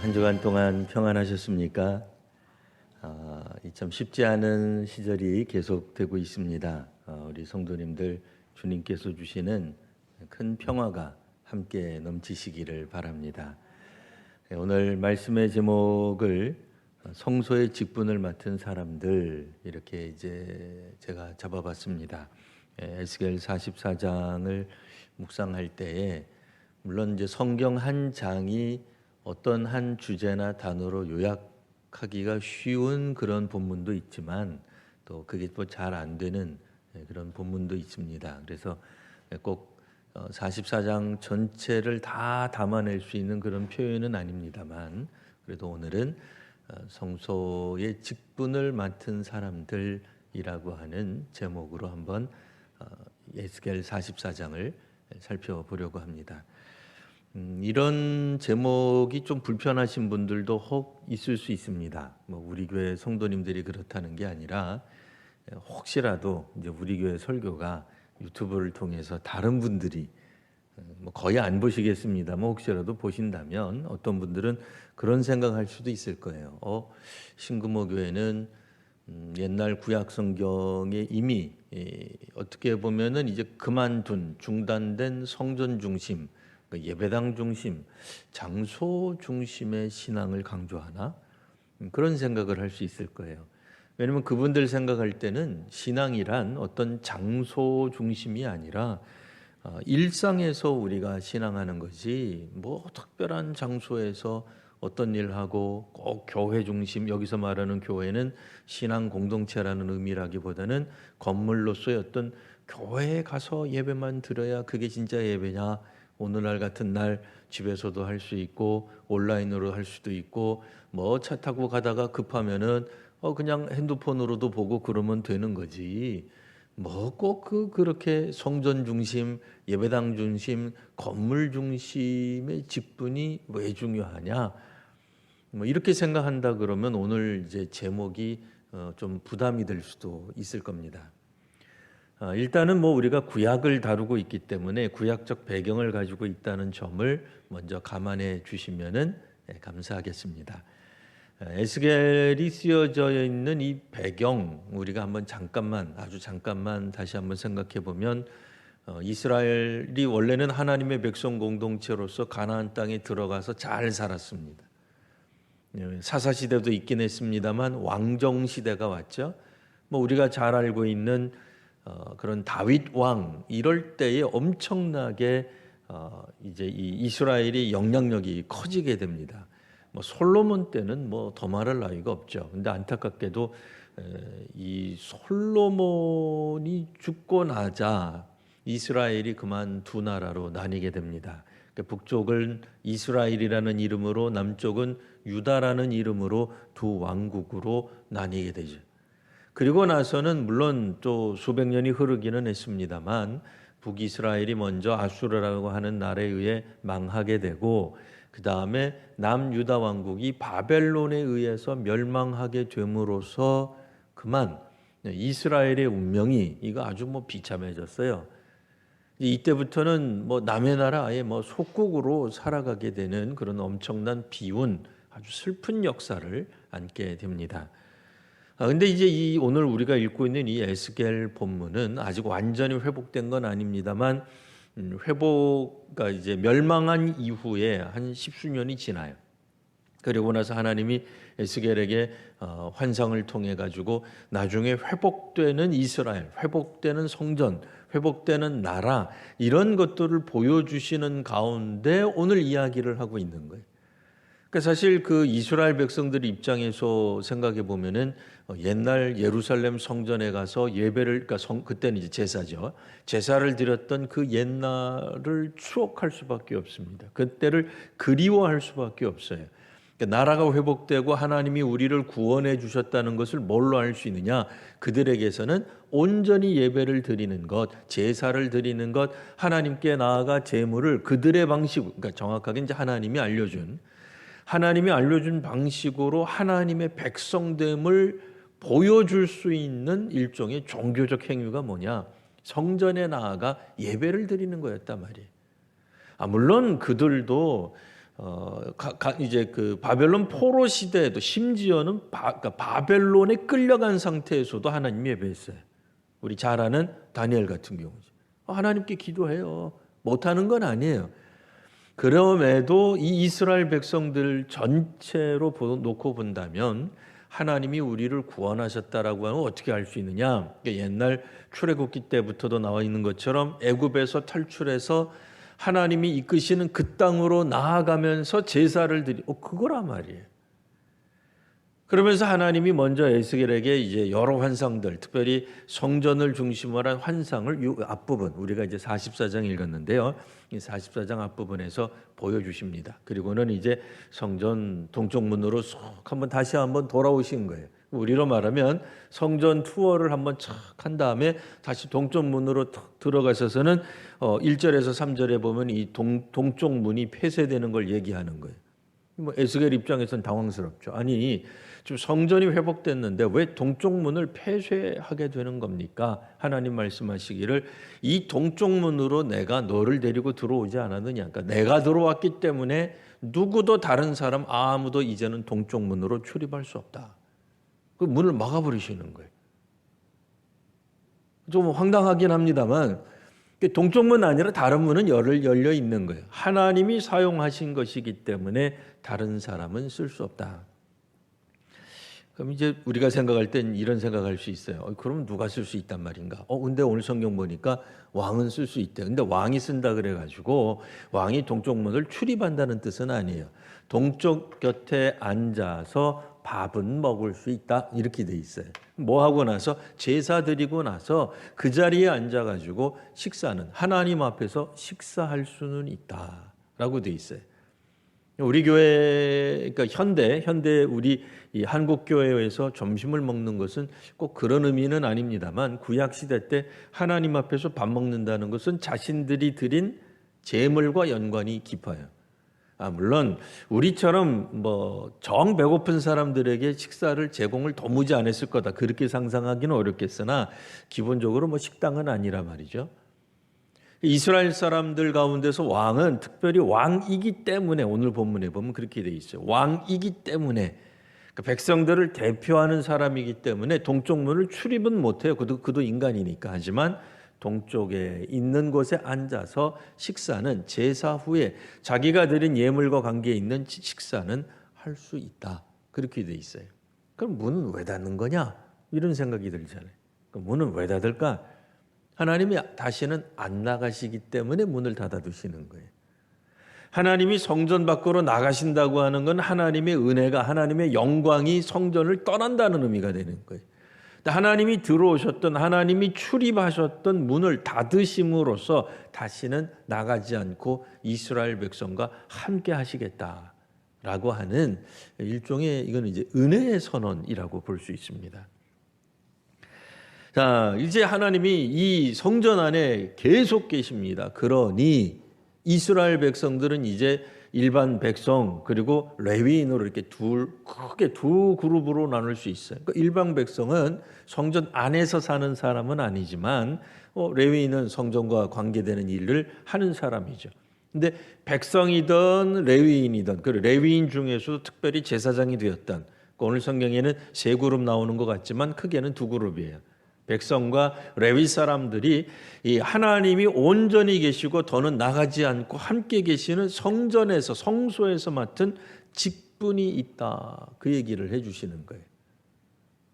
한 주간 동안 평안하셨습니까? 참 쉽지 않은 시절이 계속되고 있습니다. 우리 성도님들 주님께서 주시는 큰 평화가 함께 넘치시기를 바랍니다. 오늘 말씀의 제목을 성소의 직분을 맡은 사람들 이렇게 이제 제가 잡아봤습니다. 에스겔 44장을 묵상할 때에 물론 이제 성경 한 장이 어떤 한 주제나 단어로 요약하기가 쉬운 그런 본문도 있지만 또 그게 또 잘 안 되는 그런 본문도 있습니다. 그래서 꼭 44장 전체를 다 담아낼 수 있는 그런 표현은 아닙니다만 그래도 오늘은 성소의 직분을 맡은 사람들이라고 하는 제목으로 한번 에스겔 44장을 살펴보려고 합니다. 이런 제목이 좀 불편하신 분들도 혹 있을 수 있습니다. 우리 교회 성도님들이 그렇다는 게 아니라 혹시라도 이제 우리 교회 설교가 유튜브를 통해서 다른 분들이 거의 안 보시겠습니다만 혹시라도 보신다면 어떤 분들은 그런 생각할 수도 있을 거예요. 신금호 교회는 옛날 구약 성경에 이미 어떻게 보면은 이제 그만둔 중단된 성전 중심, 예배당 중심, 장소 중심의 신앙을 강조하나 그런 생각을 할 수 있을 거예요. 왜냐하면 그분들 생각할 때는 신앙이란 어떤 장소 중심이 아니라 일상에서 우리가 신앙하는 것이 뭐 특별한 장소에서 어떤 일 하고 꼭 교회 중심, 여기서 말하는 교회는 신앙 공동체라는 의미라기보다는 건물로서의 어떤 교회에 가서 예배만 드려야 그게 진짜 예배냐, 오늘날 같은 날 집에서도 할 수 있고 온라인으로 할 수도 있고 뭐 차 타고 가다가 급하면은 그냥 핸드폰으로도 보고 그러면 되는 거지. 뭐 꼭 그렇게 성전 중심, 예배당 중심, 건물 중심의 직분이 왜 중요하냐? 뭐 이렇게 생각한다 그러면 오늘 이제 제목이 좀 부담이 될 수도 있을 겁니다. 일단은 뭐 우리가 구약을 다루고 있기 때문에 구약적 배경을 가지고 있다는 점을 먼저 감안해 주시면은 감사하겠습니다. 에스겔이 쓰여져 있는 이 배경 우리가 한번 아주 잠깐만 다시 한번 생각해 보면 이스라엘이 원래는 하나님의 백성 공동체로서 가나안 땅에 들어가서 잘 살았습니다. 사사 시대도 있긴 했습니다만 왕정 시대가 왔죠. 뭐 우리가 잘 알고 있는 그런 다윗 왕 이럴 때에 엄청나게 이제 이 이스라엘이 영향력이 커지게 됩니다. 뭐 솔로몬 때는 뭐 더 말할 나위가 없죠. 근데 안타깝게도 이 솔로몬이 죽고 나자 이스라엘이 그만 두 나라로 나뉘게 됩니다. 북쪽은 이스라엘이라는 이름으로 남쪽은 유다라는 이름으로 두 왕국으로 나뉘게 되죠. 그리고 나서는 물론 또 수백 년이 흐르기는 했습니다만 북이스라엘이 먼저 아수르라고 하는 나라에 의해 망하게 되고 그 다음에 남유다 왕국이 바벨론에 의해서 멸망하게 됨으로써 그만 이스라엘의 운명이 이거 아주 뭐 비참해졌어요. 이때부터는 뭐 남의 나라 아예 뭐 속국으로 살아가게 되는 그런 엄청난 비운 아주 슬픈 역사를 안게 됩니다. 근데 이제 오늘 우리가 읽고 있는 이 에스겔 본문은 아직 완전히 회복된 건 아닙니다만 그러니까 이제 멸망한 이후에 한 십수년이 지나요. 그리고 나서 하나님이 에스겔에게 환상을 통해 가지고 나중에 회복되는 이스라엘, 회복되는 성전, 회복되는 나라 이런 것들을 보여주시는 가운데 오늘 이야기를 하고 있는 거예요. 그러니까 사실 그 이스라엘 백성들 입장에서 생각해 보면은 옛날 예루살렘 성전에 가서 예배를 그때는 이제 제사죠. 제사를 드렸던 그 옛날을 추억할 수밖에 없습니다. 그때를 그리워할 수밖에 없어요. 그러니까 나라가 회복되고 하나님이 우리를 구원해 주셨다는 것을 뭘로 알 수 있느냐? 그들에게서는 온전히 예배를 드리는 것, 제사를 드리는 것, 하나님께 나아가 제물을 그들의 방식, 그러니까 정확하게 이제 하나님이 알려준 방식으로 하나님의 백성됨을 보여줄 수 있는 일종의 종교적 행위가 뭐냐? 성전에 나아가 예배를 드리는 거였단 말이에요. 물론 그들도 이제 그 바벨론 포로 시대에도 심지어는 그러니까 바벨론에 끌려간 상태에서도 하나님 예배했어요. 우리 잘 아는 다니엘 같은 경우죠. 하나님께 기도해요. 못하는 건 아니에요. 그럼에도 이 이스라엘 백성들 전체로 놓고 본다면 하나님이 우리를 구원하셨다라고 하면 어떻게 알 수 있느냐? 옛날 출애굽기 때부터도 나와 있는 것처럼 애굽에서 탈출해서 하나님이 이끄시는 그 땅으로 나아가면서 제사를 그거란 말이에요. 그러면서 하나님이 먼저 에스겔에게 이제 여러 환상들, 특별히 성전을 중심으로 한 환상을 이 앞부분, 우리가 이제 44장 읽었는데요. 이 44장 앞부분에서 보여주십니다. 그리고는 이제 성전 동쪽 문으로 쏙 다시 한번 돌아오신 거예요. 우리로 말하면 성전 투어를 한번 착 한 다음에 다시 동쪽 문으로 탁 들어가셔서는 1절에서 3절에 보면 이 동쪽 문이 폐쇄되는 걸 얘기하는 거예요. 뭐 에스겔 입장에서는 당황스럽죠. 아니 지금 성전이 회복됐는데 왜 동쪽 문을 폐쇄하게 되는 겁니까? 하나님 말씀하시기를 이 동쪽 문으로 내가 너를 데리고 들어오지 않았느냐. 그러니까 내가 들어왔기 때문에 누구도 다른 사람 아무도 이제는 동쪽 문으로 출입할 수 없다. 그 문을 막아버리시는 거예요. 좀 황당하긴 합니다만 동쪽 문은 아니라 다른 문은 열려 있는 거예요. 하나님이 사용하신 것이기 때문에 다른 사람은 쓸 수 없다. 그럼 이제 우리가 생각할 땐 이런 생각할 수 있어요. 그럼 누가 쓸 수 있단 말인가? 근데 오늘 성경 보니까 왕은 쓸 수 있대. 근데 왕이 쓴다 그래가지고 왕이 동쪽 문을 출입한다는 뜻은 아니에요. 동쪽 곁에 앉아서 밥은 먹을 수 있다 이렇게 돼 있어요. 뭐 하고 나서 제사 드리고 나서 그 자리에 앉아가지고 식사는 하나님 앞에서 식사할 수는 있다라고 돼 있어요. 우리 교회 그러니까 현대 우리 이 한국 교회에서 점심을 먹는 것은 꼭 그런 의미는 아닙니다만 구약 시대 때 하나님 앞에서 밥 먹는다는 것은 자신들이 드린 제물과 연관이 깊어요. 물론 우리처럼 뭐 정 배고픈 사람들에게 식사를 제공을 도무지 안 했을 거다 그렇게 상상하기는 어렵겠으나 기본적으로 뭐 식당은 아니라 말이죠. 이스라엘 사람들 가운데서 왕은 특별히 왕이기 때문에 오늘 본문에 보면 그렇게 돼 있어요. 왕이기 때문에 그 백성들을 대표하는 사람이기 때문에 동쪽 문을 출입은 못해요. 그도 인간이니까. 하지만 동쪽에 있는 곳에 앉아서 식사는 제사 후에 자기가 드린 예물과 관계 있는 식사는 할 수 있다. 그렇게 돼 있어요. 그럼 문은 왜 닫는 거냐? 이런 생각이 들잖아요. 그럼 문은 왜 닫을까? 하나님이 다시는 안 나가시기 때문에 문을 닫아두시는 거예요. 하나님이 성전 밖으로 나가신다고 하는 건 하나님의 은혜가 하나님의 영광이 성전을 떠난다는 의미가 되는 거예요. 하나님이 들어오셨던 하나님이 출입하셨던 문을 닫으심으로써 다시는 나가지 않고 이스라엘 백성과 함께 하시겠다라고 하는 일종의 이거는 이제 은혜의 선언이라고 볼 수 있습니다. 자, 이제 하나님이 이 성전 안에 계속 계십니다. 그러니 이스라엘 백성들은 이제 일반 백성 그리고 레위인으로 이렇게 크게 두 그룹으로 나눌 수 있어요. 그러니까 일반 백성은 성전 안에서 사는 사람은 아니지만 레위인은 성전과 관계되는 일을 하는 사람이죠. 근데 백성이든 레위인이든 그 레위인 중에서도 특별히 제사장이 되었던 오늘 성경에는 세 그룹 나오는 것 같지만 크게는 두 그룹이에요. 백성과 레위 사람들이 이 하나님이 온전히 계시고 더는 나가지 않고 함께 계시는 성전에서 성소에서 맡은 직분이 있다. 그 얘기를 해주시는 거예요.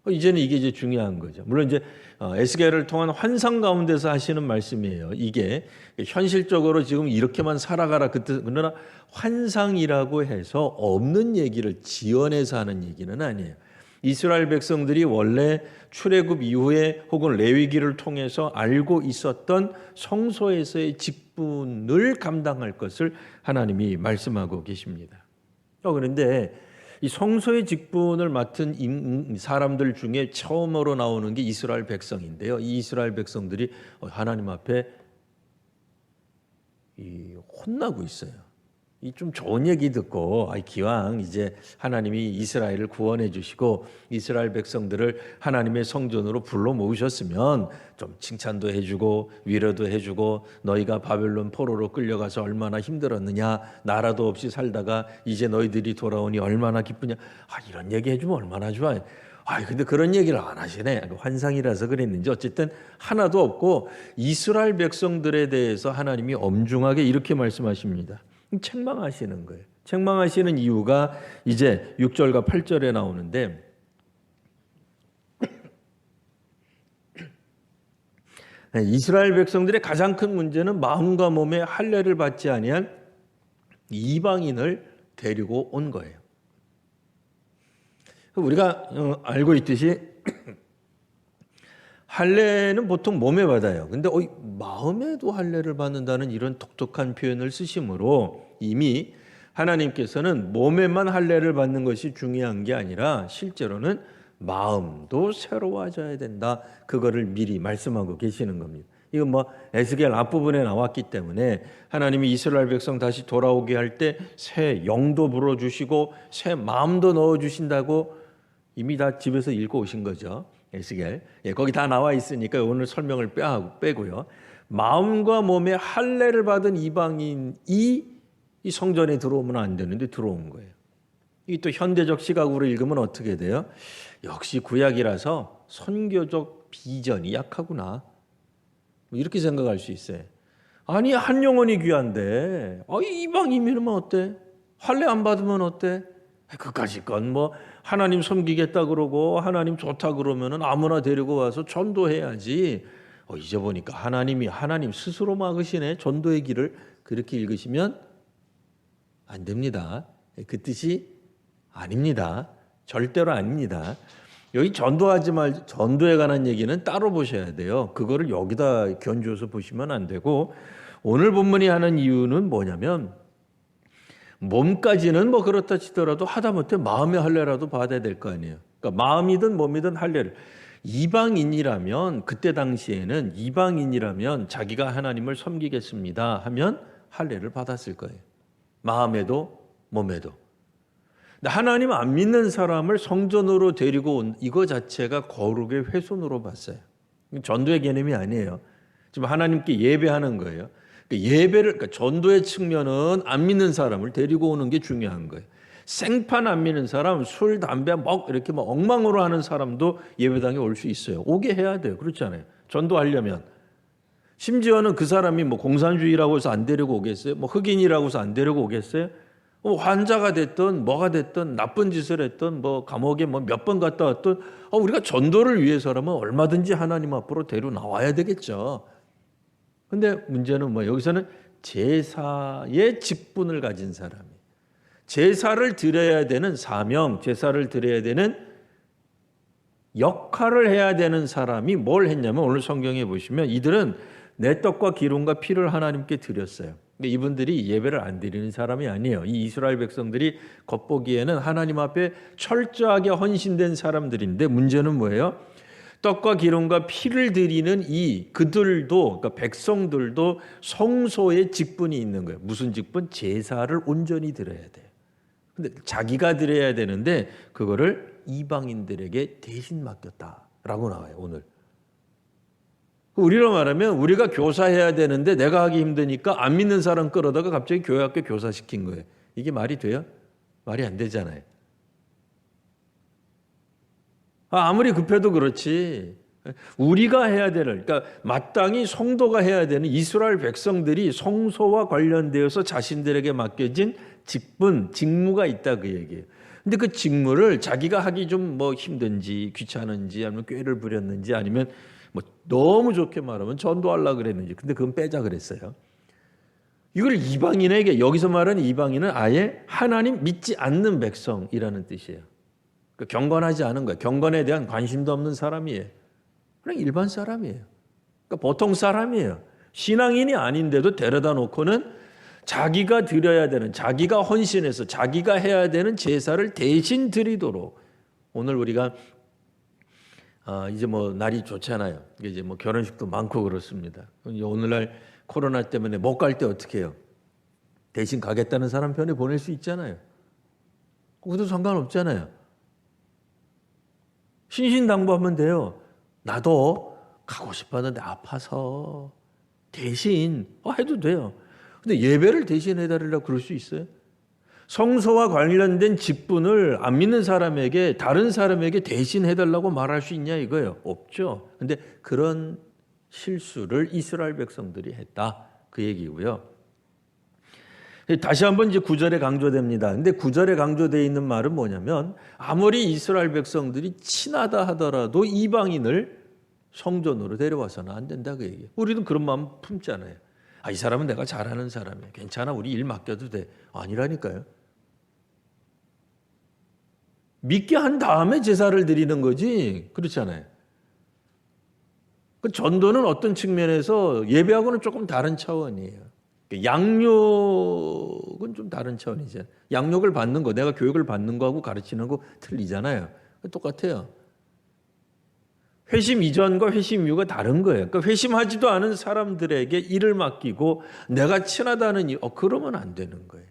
이제는 이게 이제 중요한 거죠. 물론 이제 에스겔을 통한 환상 가운데서 하시는 말씀이에요. 이게 현실적으로 지금 이렇게만 살아가라 그러나 환상이라고 해서 없는 얘기를 지어내서 하는 얘기는 아니에요. 이스라엘 백성들이 원래 출애굽 이후에 혹은 레위기를 통해서 알고 있었던 성소에서의 직분을 감당할 것을 하나님이 말씀하고 계십니다. 그런데 이 성소의 직분을 맡은 사람들 중에 처음으로 나오는 게 이스라엘 백성인데요. 이 이스라엘 백성들이 하나님 앞에 혼나고 있어요. 이 좀 좋은 얘기 듣고 기왕 이제 하나님이 이스라엘을 구원해 주시고 이스라엘 백성들을 하나님의 성전으로 불러 모으셨으면 좀 칭찬도 해주고 위로도 해주고 너희가 바벨론 포로로 끌려가서 얼마나 힘들었느냐, 나라도 없이 살다가 이제 너희들이 돌아오니 얼마나 기쁘냐, 이런 얘기 해주면 얼마나 좋아요. 근데 그런 얘기를 안 하시네. 환상이라서 그랬는지 어쨌든 하나도 없고 이스라엘 백성들에 대해서 하나님이 엄중하게 이렇게 말씀하십니다. 책망하시는 거예요. 책망하시는 이유가 이제 6절과 8절에 나오는데 이스라엘 백성들의 가장 큰 문제는 마음과 몸에 할례를 받지 아니한 이방인을 데리고 온 거예요. 우리가 알고 있듯이 할례는 보통 몸에 받아요. 근데 마음에도 할례를 받는다는 이런 독특한 표현을 쓰심으로 이미 하나님께서는 몸에만 할례를 받는 것이 중요한 게 아니라 실제로는 마음도 새로워져야 된다. 그거를 미리 말씀하고 계시는 겁니다. 이건 에스겔 앞부분에 나왔기 때문에 하나님이 이스라엘 백성 다시 돌아오게 할 때 새 영도 불어주시고 새 마음도 넣어주신다고 이미 다 집에서 읽고 오신 거죠. 에스겔. 거기 다 나와 있으니까 오늘 설명을 빼고요. 마음과 몸에 할례를 받은 이방인이 이 성전에 들어오면 안 되는데 들어온 거예요. 이 또 현대적 시각으로 읽으면 어떻게 돼요? 역시 구약이라서 선교적 비전이 약하구나. 이렇게 생각할 수 있어요. 아니 한 영혼이 귀한데 이방인이면 어때? 할례 안 받으면 어때? 그까짓 건 하나님 섬기겠다 그러고 하나님 좋다 그러면은 아무나 데리고 와서 전도해야지. 이제 보니까 하나님 스스로 막으시네. 전도의 길을 그렇게 읽으시면 안 됩니다. 그 뜻이 아닙니다. 절대로 아닙니다. 여기 전도에 관한 얘기는 따로 보셔야 돼요. 그거를 여기다 견주어서 보시면 안 되고 오늘 본문이 하는 이유는 뭐냐면 몸까지는 그렇다 치더라도 하다못해 마음의 할례라도 받아야 될 거 아니에요. 그러니까 마음이든 몸이든 할례를. 이방인이라면 그때 당시에는 이방인이라면 자기가 하나님을 섬기겠습니다 하면 할례를 받았을 거예요. 마음에도 몸에도. 근데 하나님 안 믿는 사람을 성전으로 데리고 온 이거 자체가 거룩의 훼손으로 봤어요. 전도의 개념이 아니에요. 지금 하나님께 예배하는 거예요. 그러니까 전도의 측면은 안 믿는 사람을 데리고 오는 게 중요한 거예요. 생판 안 믿는 사람, 술, 담배 이렇게 엉망으로 하는 사람도 예배당에 올 수 있어요. 오게 해야 돼요. 그렇잖아요. 전도하려면. 심지어는 그 사람이 공산주의라고 해서 안 데리고 오겠어요? 흑인이라고 해서 안 데리고 오겠어요? 환자가 됐든 뭐가 됐든 나쁜 짓을 했든 감옥에 몇 번 갔다 왔든 우리가 전도를 위해서라면 얼마든지 하나님 앞으로 데려 나와야 되겠죠. 근데 문제는 여기서는 제사의 직분을 가진 사람이 제사를 드려야 되는 사명, 제사를 드려야 되는 역할을 해야 되는 사람이 뭘 했냐면 오늘 성경에 보시면 이들은 내 떡과 기름과 피를 하나님께 드렸어요. 근데 이분들이 예배를 안 드리는 사람이 아니에요. 이 이스라엘 백성들이 겉보기에는 하나님 앞에 철저하게 헌신된 사람들인데 문제는 뭐예요? 떡과 기름과 피를 드리는 그들도 그러니까 백성들도 성소의 직분이 있는 거예요. 무슨 직분? 제사를 온전히 드려야 돼요. 근데 자기가 드려야 되는데 그거를 이방인들에게 대신 맡겼다라고 나와요. 오늘. 우리로 말하면 우리가 교사해야 되는데 내가 하기 힘드니까 안 믿는 사람 끌어다가 갑자기 교회 학교 교사시킨 거예요. 이게 말이 돼요? 말이 안 되잖아요. 아무리 급해도 그렇지. 우리가 해야 되는, 그러니까 마땅히 성도가 해야 되는 이스라엘 백성들이 성소와 관련되어서 자신들에게 맡겨진 직분, 직무가 있다 그 얘기예요. 근데 그 직무를 자기가 하기 좀 힘든지 귀찮은지 아니면 꾀를 부렸는지 아니면 너무 좋게 말하면 전도하려고 그랬는지 근데 그건 빼자 그랬어요. 이걸 이방인에게 여기서 말하는 이방인은 아예 하나님 믿지 않는 백성이라는 뜻이에요. 그러니까 경건하지 않은 거예요. 경건에 대한 관심도 없는 사람이에요. 그냥 일반 사람이에요. 그러니까 보통 사람이에요. 신앙인이 아닌데도 데려다 놓고는 자기가 드려야 되는, 자기가 헌신해서 자기가 해야 되는 제사를 대신 드리도록 오늘 우리가 이제 날이 좋잖아요. 이제 결혼식도 많고 그렇습니다. 오늘날 코로나 때문에 못 갈 때 어떻게 해요? 대신 가겠다는 사람 편에 보낼 수 있잖아요. 그것도 상관없잖아요. 신신당부하면 돼요. 나도 가고 싶었는데 아파서 대신 해도 돼요. 근데 예배를 대신 해달라고 그럴 수 있어요? 성소와 관련된 직분을 안 믿는 사람에게 다른 사람에게 대신 해달라고 말할 수 있냐 이거예요. 없죠. 근데 그런 실수를 이스라엘 백성들이 했다. 그 얘기고요. 다시 한번 이제 9절에 강조됩니다. 근데 9절에 강조되어 있는 말은 뭐냐면 아무리 이스라엘 백성들이 친하다 하더라도 이방인을 성전으로 데려와서는 안 된다 그 얘기예요. 우리는 그런 마음 품잖아요. 이 사람은 내가 잘하는 사람이야. 괜찮아. 우리 일 맡겨도 돼. 아니라니까요. 믿게 한 다음에 제사를 드리는 거지. 그렇잖아요. 그 전도는 어떤 측면에서 예배하고는 조금 다른 차원이에요. 양육은 좀 다른 차원이죠. 양육을 받는 거, 내가 교육을 받는 거하고 가르치는 거 틀리잖아요. 똑같아요. 회심 이전과 회심 이후가 다른 거예요. 그러니까 회심하지도 않은 사람들에게 일을 맡기고 내가 친하다는 그러면 안 되는 거예요.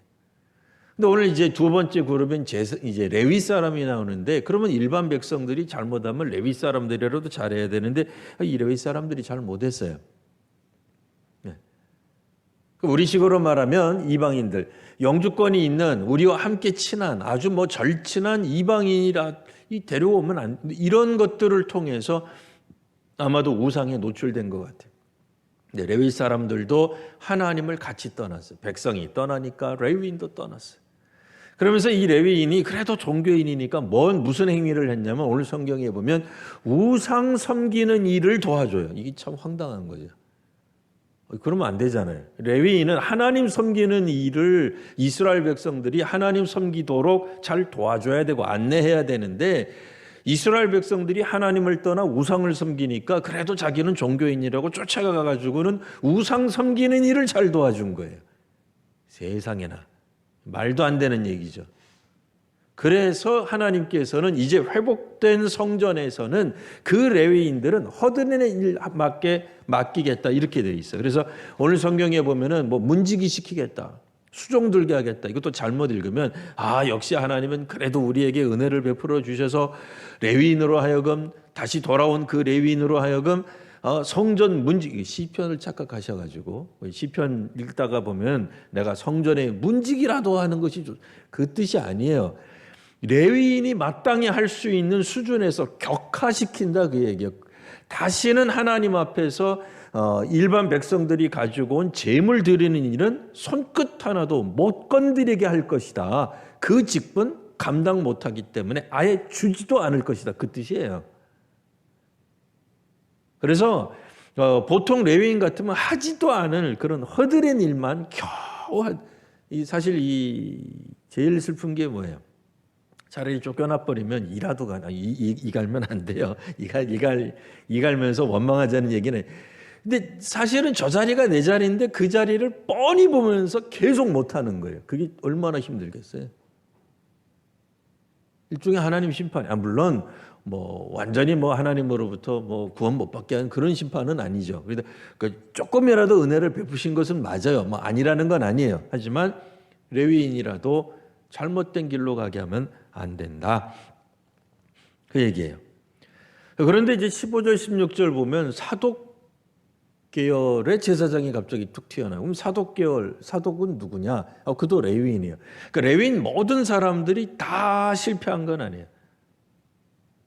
근데 오늘 이제 두 번째 그룹은 이제 레위 사람이 나오는데 그러면 일반 백성들이 잘못하면 레위 사람들이라도 잘해야 되는데 이 레위 사람들이 잘 못했어요. 우리식으로 말하면 이방인들, 영주권이 있는 우리와 함께 친한 아주 절친한 이방인이라 데려오면 이런 것들을 통해서 아마도 우상에 노출된 것 같아요. 근데 레위 사람들도 하나님을 같이 떠났어요. 백성이 떠나니까 레위인도 떠났어요. 그러면서 이 레위인이 그래도 종교인이니까 무슨 행위를 했냐면 오늘 성경에 보면 우상 섬기는 일을 도와줘요. 이게 참 황당한 거죠. 그러면 안 되잖아요. 레위인은 하나님 섬기는 일을 이스라엘 백성들이 하나님 섬기도록 잘 도와줘야 되고 안내해야 되는데 이스라엘 백성들이 하나님을 떠나 우상을 섬기니까 그래도 자기는 종교인이라고 쫓아가가지고는 우상 섬기는 일을 잘 도와준 거예요. 세상에나. 말도 안 되는 얘기죠. 그래서 하나님께서는 이제 회복된 성전에서는 그 레위인들은 허드렛의 일 맡기겠다 이렇게 되어 있어요. 그래서 오늘 성경에 보면은 문지기 시키겠다, 수종 들게 하겠다. 이것도 잘못 읽으면 역시 하나님은 그래도 우리에게 은혜를 베풀어 주셔서 레위인으로 하여금 다시 돌아온 그 레위인으로 하여금 성전 문지기 시편을 착각하셔가지고 시편 읽다가 보면 내가 성전에 문지기라도 하는 것이 그 뜻이 아니에요. 레위인이 마땅히 할 수 있는 수준에서 격화시킨다 그 얘기예요. 다시는 하나님 앞에서 일반 백성들이 가지고 온 제물 드리는 일은 손끝 하나도 못 건드리게 할 것이다. 그 직분 감당 못하기 때문에 아예 주지도 않을 것이다. 그 뜻이에요. 그래서 보통 레위인 같으면 하지도 않을 그런 허드렛 일만 겨우 사실 제일 슬픈 게 뭐예요? 차라리 쫓겨나 버리면 이라도 가나 이갈면 안 돼요. 이갈면서 원망하자는 얘기는. 근데 사실은 저 자리가 내 자리인데 그 자리를 뻔히 보면서 계속 못하는 거예요. 그게 얼마나 힘들겠어요. 일종의 하나님 심판이 물론 완전히 하나님으로부터 구원 못 받게 하는 그런 심판은 아니죠. 그래서 조금이라도 은혜를 베푸신 것은 맞아요. 아니라는 건 아니에요. 하지만 레위인이라도 잘못된 길로 가게 하면 안 된다. 그 얘기예요. 그런데 이제 15절, 16절 보면 사독 계열의 제사장이 갑자기 툭 튀어나와요. 그럼 사독 계열, 사독은 누구냐? 그도 레위인이에요. 그러니까 레위인 모든 사람들이 다 실패한 건 아니에요.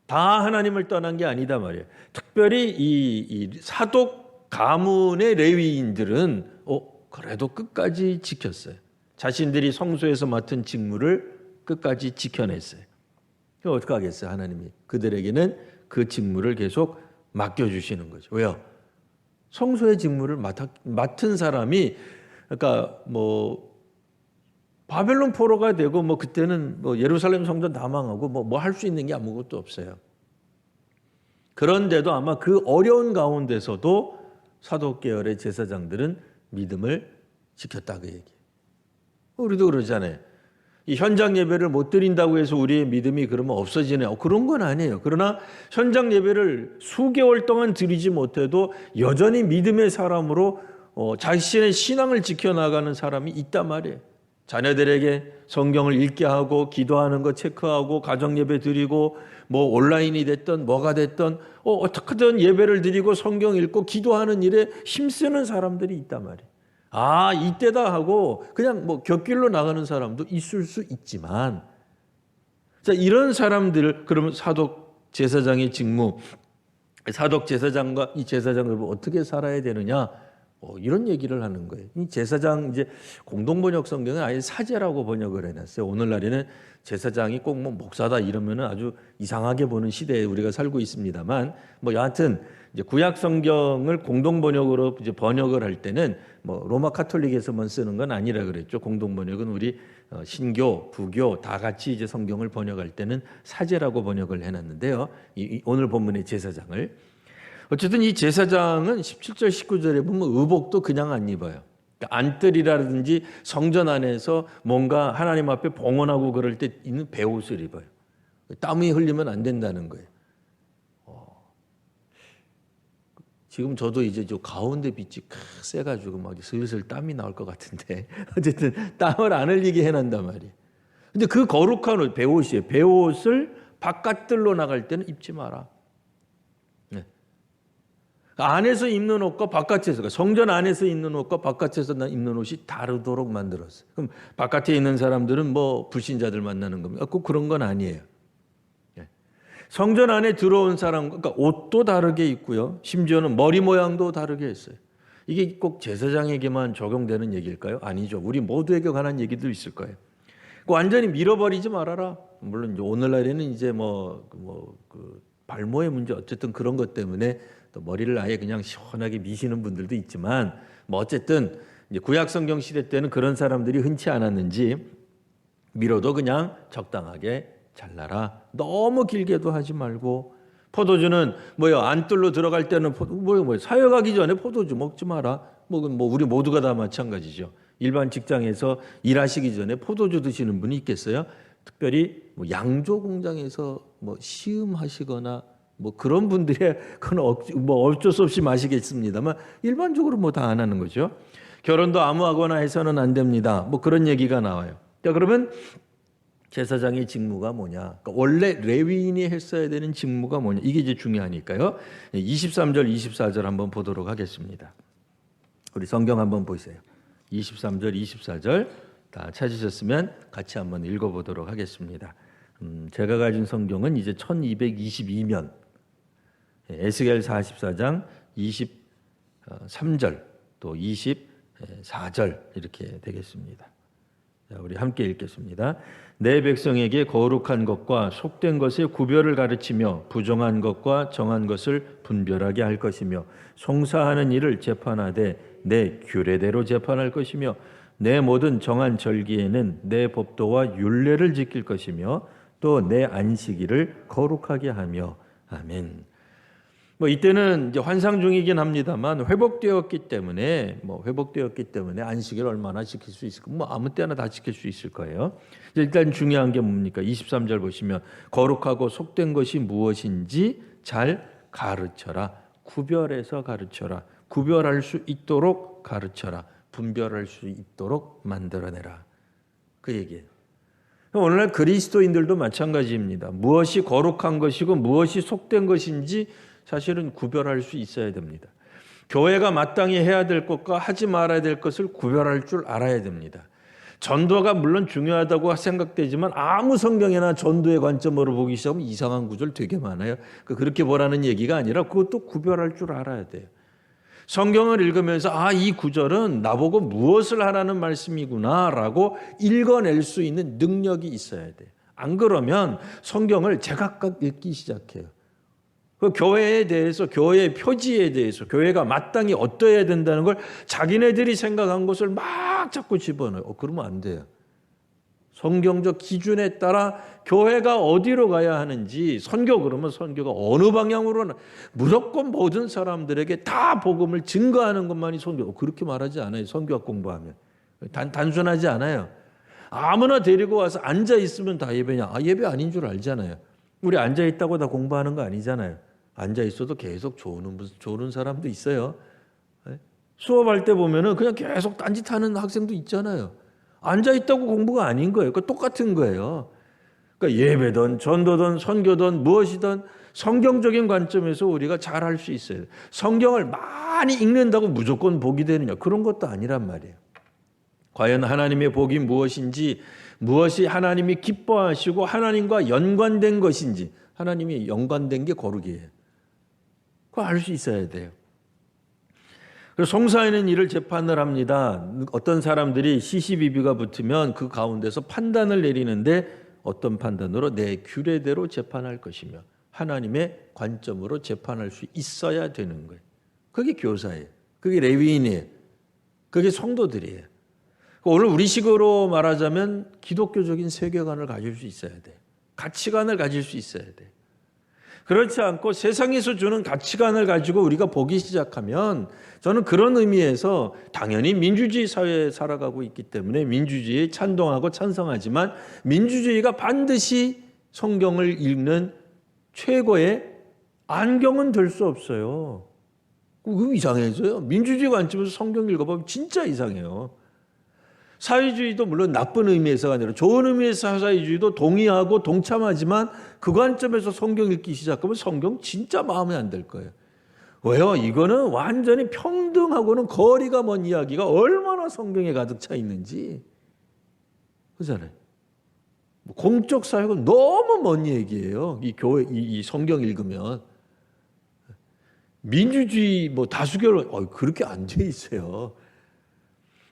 다 하나님을 떠난 게 아니다 말이에요. 특별히 이 사독 가문의 레위인들은 그래도 끝까지 지켰어요. 자신들이 성소에서 맡은 직무를 끝까지 지켜냈어요. 그럼 어떻게 하겠어요? 하나님이 그들에게는 그 직무를 계속 맡겨주시는 거죠. 왜요? 성소의 직무를 맡은 사람이 그러니까 바벨론 포로가 되고 그때는 예루살렘 성전 다 망하고 할 수 있는 게 아무것도 없어요. 그런데도 아마 그 어려운 가운데서도 사독 계열의 제사장들은 믿음을 지켰다 그 얘기예요. 우리도 그러잖아요. 이 현장 예배를 못 드린다고 해서 우리의 믿음이 그러면 없어지네요. 그런 건 아니에요. 그러나 현장 예배를 수개월 동안 드리지 못해도 여전히 믿음의 사람으로 자신의 신앙을 지켜나가는 사람이 있단 말이에요. 자녀들에게 성경을 읽게 하고 기도하는 거 체크하고 가정예배 드리고 뭐 온라인이 됐든 뭐가 됐든 어떻게든 예배를 드리고 성경 읽고 기도하는 일에 힘쓰는 사람들이 있단 말이에요. 아, 이때다 하고 그냥 뭐 곁길로 나가는 사람도 있을 수 있지만, 자, 이런 사람들, 그러면 사독 제사장의 직무, 사독 제사장과 이 제사장을 어떻게 살아야 되느냐, 이런 얘기를 하는 거예요. 이 제사장, 이제 공동번역 성경은 아예 사제라고 번역을 해놨어요. 오늘날에는 제사장이 꼭 뭐 목사다 이러면은 아주 이상하게 보는 시대에 우리가 살고 있습니다만, 뭐 여하튼 이제 구약 성경을 공동번역으로 이제 번역을 할 때는 뭐 로마 카톨릭에서만 쓰는 건 아니라 그랬죠. 공동번역은 우리 신교, 부교 다 같이 이제 성경을 번역할 때는 사제라고 번역을 해놨는데요. 오늘 본문의 제사장을, 어쨌든 이 제사장은 17절 19절에 보면 의복도 그냥 안 입어요. 그러니까 안뜰이라든지 성전 안에서 뭔가 하나님 앞에 봉헌하고 그럴 때 있는 베옷을 입어요. 땀이 흘리면 안 된다는 거예요. 지금 저도 이제 저 가운데 빛이 세가지고 막 슬슬 땀이 나올 것 같은데 어쨌든 땀을 안 흘리게 해놓는단 말이에요. 근데 그 거룩한 옷, 베옷이에요. 베옷을 바깥들로 나갈 때는 입지 마라. 네. 안에서 입는 옷과 바깥에서, 성전 안에서 입는 옷과 바깥에서 입는 옷이 다르도록 만들었어요. 그럼 바깥에 있는 사람들은 뭐 불신자들 만나는 겁니까? 꼭 그런 건 아니에요. 성전 안에 들어온 사람, 그러니까 옷도 다르게 입고요. 심지어는 머리 모양도 다르게 했어요. 이게 꼭 제사장에게만 적용되는 얘기일까요? 아니죠. 우리 모두에게 관한 얘기도 있을 거예요. 완전히 밀어버리지 말아라. 물론 이제 오늘날에는 이제 그 발모의 문제, 어쨌든 그런 것 때문에 또 머리를 아예 그냥 시원하게 미시는 분들도 있지만, 뭐 어쨌든 이제 구약 성경 시대 때는 그런 사람들이 흔치 않았는지 밀어도 그냥 적당하게 잘라라. 너무 길게도 하지 말고, 포도주는 안뜰로 들어갈 때는 사역하기 전에 포도주 먹지 마라. 우리 모두가 다 마찬가지죠. 일반 직장에서 일하시기 전에 포도주 드시는 분이 있겠어요? 특별히 양조 공장에서 시음하시거나 그런 분들이 그건 어쩔 수 없이 마시겠습니다만, 일반적으로 다 안 하는 거죠. 결혼도 아무하거나 해서는 안 됩니다. 그런 얘기가 나와요. 그러면 제사장의 직무가 뭐냐? 그러니까 원래 레위인이 했어야 되는 직무가 뭐냐? 이게 이제 중요하니까요. 23절, 24절 한번 보도록 하겠습니다. 우리 성경 한번 보세요. 23절, 24절 다 찾으셨으면 같이 한번 읽어보도록 하겠습니다. 제가 가진 성경은 이제 1222면, 에스겔 44장 23절 또 24절 이렇게 되겠습니다. 자, 우리 함께 읽겠습니다. 내 백성에게 거룩한 것과 속된 것의 구별을 가르치며 부정한 것과 정한 것을 분별하게 할 것이며, 송사하는 일을 재판하되 내 규례대로 재판할 것이며, 내 모든 정한 절기에는 내 법도와 율례를 지킬 것이며, 또 내 안식일을 거룩하게 하며. 아멘. 이때는 이제 환상 중이긴 합니다만 회복되었기 때문에 안식일 얼마나 지킬 수 있을까? 아무 때나 다 지킬 수 있을 거예요. 일단 중요한 게 뭡니까? 23절 보시면 거룩하고 속된 것이 무엇인지 잘 가르쳐라. 구별해서 가르쳐라. 구별할 수 있도록 가르쳐라. 분별할 수 있도록 만들어내라. 그 얘기예요. 오늘날 그리스도인들도 마찬가지입니다. 무엇이 거룩한 것이고 무엇이 속된 것인지 사실은 구별할 수 있어야 됩니다. 교회가 마땅히 해야 될 것과 하지 말아야 될 것을 구별할 줄 알아야 됩니다. 전도가 물론 중요하다고 생각되지만 아무 성경이나 전도의 관점으로 보기 시작하면 이상한 구절 되게 많아요. 그렇게 보라는 얘기가 아니라 그것도 구별할 줄 알아야 돼요. 성경을 읽으면서 이 구절은 나보고 무엇을 하라는 말씀이구나라고 읽어낼 수 있는 능력이 있어야 돼요. 안 그러면 성경을 제각각 읽기 시작해요. 그 교회에 대해서, 교회의 표지에 대해서, 교회가 마땅히 어떠해야 된다는 걸 자기네들이 생각한 것을 막 자꾸 집어넣어요. 그러면 안 돼요. 성경적 기준에 따라 교회가 어디로 가야 하는지, 그러면 선교가 어느 방향으로, 무조건 모든 사람들에게 다 복음을 증거하는 것만이 선교. 그렇게 말하지 않아요. 선교학 공부하면. 단순하지 않아요. 아무나 데리고 와서 앉아 있으면 다 예배냐? 예배 아닌 줄 알잖아요. 우리 앉아 있다고 다 공부하는 거 아니잖아요. 앉아 있어도 계속 조는 사람도 있어요. 수업할 때 보면은 그냥 계속 딴짓하는 학생도 있잖아요. 앉아 있다고 공부가 아닌 거예요. 그 똑같은 거예요. 그러니까 예배든 전도든 선교든 무엇이든 성경적인 관점에서 우리가 잘 할 수 있어요. 성경을 많이 읽는다고 무조건 복이 되느냐, 그런 것도 아니란 말이에요. 과연 하나님의 복이 무엇인지, 무엇이 하나님이 기뻐하시고 하나님과 연관된 것인지, 하나님이 연관된 게 거룩이에요. 그거 알 수 있어야 돼요. 그래서 송사에는 이를 재판을 합니다. 어떤 사람들이 시시비비가 붙으면 그 가운데서 판단을 내리는데 어떤 판단으로? 내 규례대로 재판할 것이며 하나님의 관점으로 재판할 수 있어야 되는 거예요. 그게 교사예요. 그게 레위인이에요. 그게 성도들이에요. 오늘 우리식으로 말하자면 기독교적인 세계관을 가질 수 있어야 돼요. 가치관을 가질 수 있어야 돼요. 그렇지 않고 세상에서 주는 가치관을 가지고 우리가 보기 시작하면, 저는 그런 의미에서 당연히 민주주의 사회에 살아가고 있기 때문에 민주주의에 찬동하고 찬성하지만, 민주주의가 반드시 성경을 읽는 최고의 안경은 될 수 없어요. 그거 이상해져요. 민주주의 관점에서 성경 읽어보면 진짜 이상해요. 사회주의도 물론 나쁜 의미에서가 아니라 좋은 의미에서 사회주의도 동의하고 동참하지만, 그 관점에서 성경 읽기 시작하면 성경 진짜 마음에 안 들 거예요. 왜요? 이거는 완전히 평등하고는 거리가 먼 이야기가 얼마나 성경에 가득 차 있는지. 그렇잖아요. 공적 사회가 너무 먼 얘기예요. 이 교회, 이 성경 읽으면. 민주주의, 다수결, 그렇게 안 돼 있어요.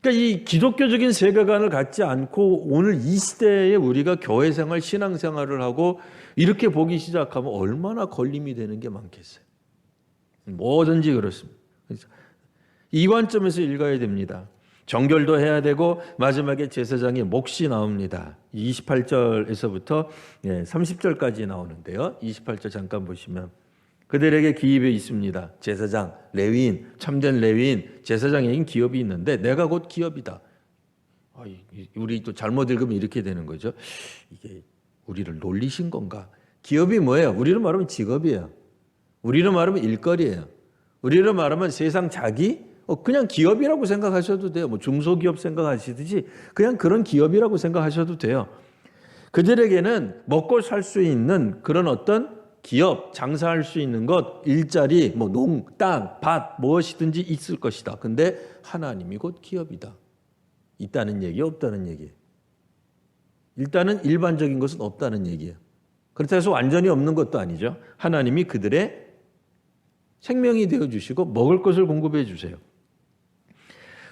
그러니까 이 기독교적인 세계관을 갖지 않고 오늘 이 시대에 우리가 교회 생활, 신앙 생활을 하고 이렇게 보기 시작하면 얼마나 걸림이 되는 게 많겠어요. 뭐든지 그렇습니다. 그래서 이 관점에서 읽어야 됩니다. 정결도 해야 되고 마지막에 제사장의 몫이 나옵니다. 28절에서부터 30절까지 나오는데요. 28절 잠깐 보시면, 그들에게 기업이 있습니다. 제사장, 레위인, 참된 레위인, 제사장에겐 기업이 있는데 내가 곧 기업이다. 우리 또 잘못 읽으면 이렇게 되는 거죠. 이게 우리를 놀리신 건가? 기업이 뭐예요? 우리로 말하면 직업이에요. 우리로 말하면 일거리예요. 우리로 말하면 세상 자기? 그냥 기업이라고 생각하셔도 돼요. 중소기업 생각하시듯이 그냥 그런 기업이라고 생각하셔도 돼요. 그들에게는 먹고 살 수 있는 그런 어떤 기업, 장사할 수 있는 것, 일자리, 농, 땅, 밭, 무엇이든지 있을 것이다. 근데 하나님이 곧 기업이다. 있다는 얘기, 없다는 얘기예요. 일단은 일반적인 것은 없다는 얘기예요. 그렇다고 해서 완전히 없는 것도 아니죠. 하나님이 그들의 생명이 되어주시고 먹을 것을 공급해 주세요.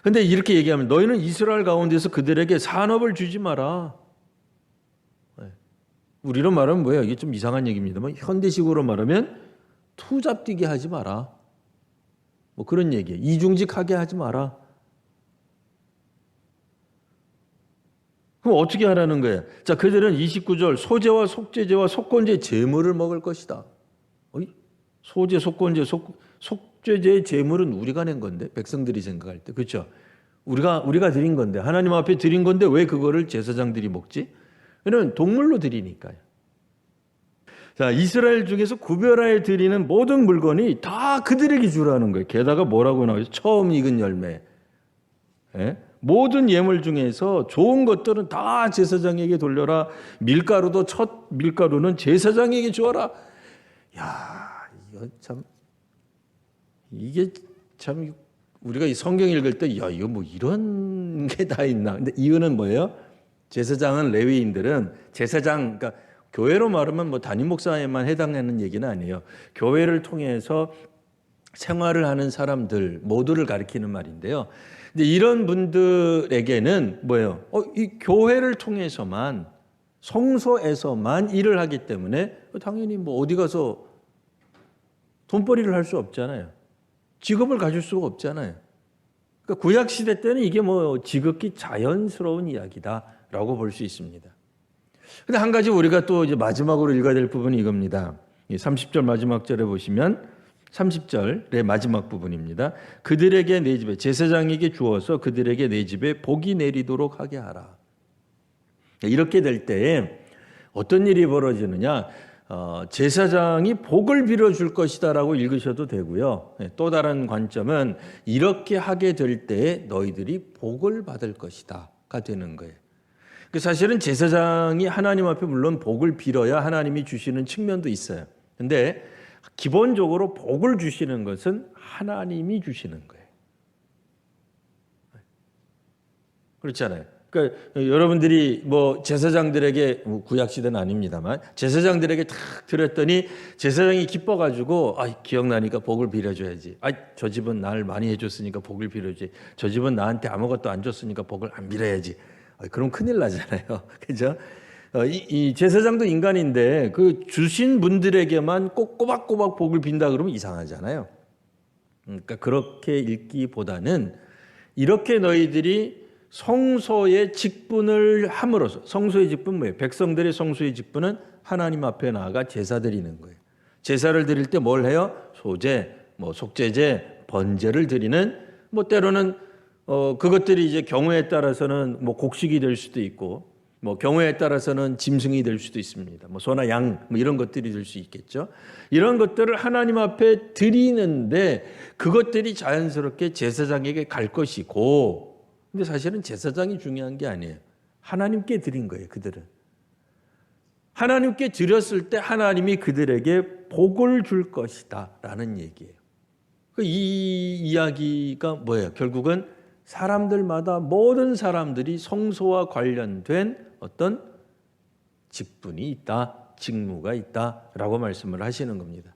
근데 이렇게 얘기하면, 너희는 이스라엘 가운데서 그들에게 산업을 주지 마라. 우리로 말하면 뭐예요? 이게 좀 이상한 얘기입니다만, 현대식으로 말하면 투잡 뛰게 하지 마라. 그런 얘기예요. 이중직하게 하지 마라. 그럼 어떻게 하라는 거예요? 자, 그들은 29절 소제와 속죄제와 속건제 제물을 먹을 것이다. 소제, 속건제, 속죄제의 제물은 우리가 낸 건데, 백성들이 생각할 때. 그렇죠? 우리가 드린 건데, 하나님 앞에 드린 건데 왜 그거를 제사장들이 먹지? 왜냐하면 동물로 드리니까요. 자, 이스라엘 중에서 구별하여 드리는 모든 물건이 다 그들에게 주라는 거예요. 게다가 뭐라고 나오죠? 처음 익은 열매. 모든 예물 중에서 좋은 것들은 다 제사장에게 돌려라. 밀가루도 첫 밀가루는 제사장에게 주어라. 이게 참 우리가 이 성경 읽을 때 이거 이런 게 다 있나. 근데 이유는 뭐예요? 제사장은 레위인들은 제사장, 그러니까 교회로 말하면 담임 목사에만 해당하는 얘기는 아니에요. 교회를 통해서 생활을 하는 사람들 모두를 가리키는 말인데요. 근데 이런 분들에게는 뭐예요? 이 교회를 통해서만, 성소에서만 일을 하기 때문에 당연히 어디 가서 돈벌이를 할 수 없잖아요. 직업을 가질 수가 없잖아요. 그러니까 구약 시대 때는 이게 지극히 자연스러운 이야기다라고 볼 수 있습니다. 근데 한 가지 우리가 또 이제 마지막으로 읽어야 될 부분이 이겁니다. 30절 마지막 절에 보시면 30절의 마지막 부분입니다. 그들에게 내 집에, 제사장에게 주어서 그들에게 내 집에 복이 내리도록 하게 하라. 이렇게 될 때에 어떤 일이 벌어지느냐? 제사장이 복을 빌어줄 것이다라고 읽으셔도 되고요. 또 다른 관점은 이렇게 하게 될 때에 너희들이 복을 받을 것이다가 되는 거예요. 사실은 제사장이 하나님 앞에 물론 복을 빌어야 하나님이 주시는 측면도 있어요. 근데 기본적으로 복을 주시는 것은 하나님이 주시는 거예요. 그렇잖아요. 그러니까 여러분들이 뭐 제사장들에게 구약 시대는 아닙니다만 제사장들에게 탁 드렸더니 제사장이 기뻐가지고 기억나니까 복을 빌어줘야지. 저 집은 날 많이 해줬으니까 복을 빌어줘야지. 저 집은 나한테 아무것도 안 줬으니까 복을 안 빌어야지. 그럼 큰일 나잖아요. 그죠? 이 제사장도 인간인데 그 주신 분들에게만 꼭 꼬박꼬박 복을 빈다 그러면 이상하잖아요. 그러니까 그렇게 읽기보다는 이렇게 너희들이 성소의 직분을 함으로써, 성소의 직분 뭐예요? 백성들의 성소의 직분은 하나님 앞에 나아가 제사 드리는 거예요. 제사를 드릴 때 뭘 해요? 소제, 속제제, 번제를 드리는, 때로는 그것들이 이제 경우에 따라서는 곡식이 될 수도 있고, 경우에 따라서는 짐승이 될 수도 있습니다. 소나 양 이런 것들이 될 수 있겠죠. 이런 것들을 하나님 앞에 드리는데 그것들이 자연스럽게 제사장에게 갈 것이고, 근데 사실은 제사장이 중요한 게 아니에요. 하나님께 드린 거예요, 그들은. 하나님께 드렸을 때 하나님이 그들에게 복을 줄 것이다 라는 얘기예요. 이 이야기가 뭐예요? 결국은 사람들마다 모든 사람들이 성소와 관련된 어떤 직분이 있다, 직무가 있다라고 말씀을 하시는 겁니다.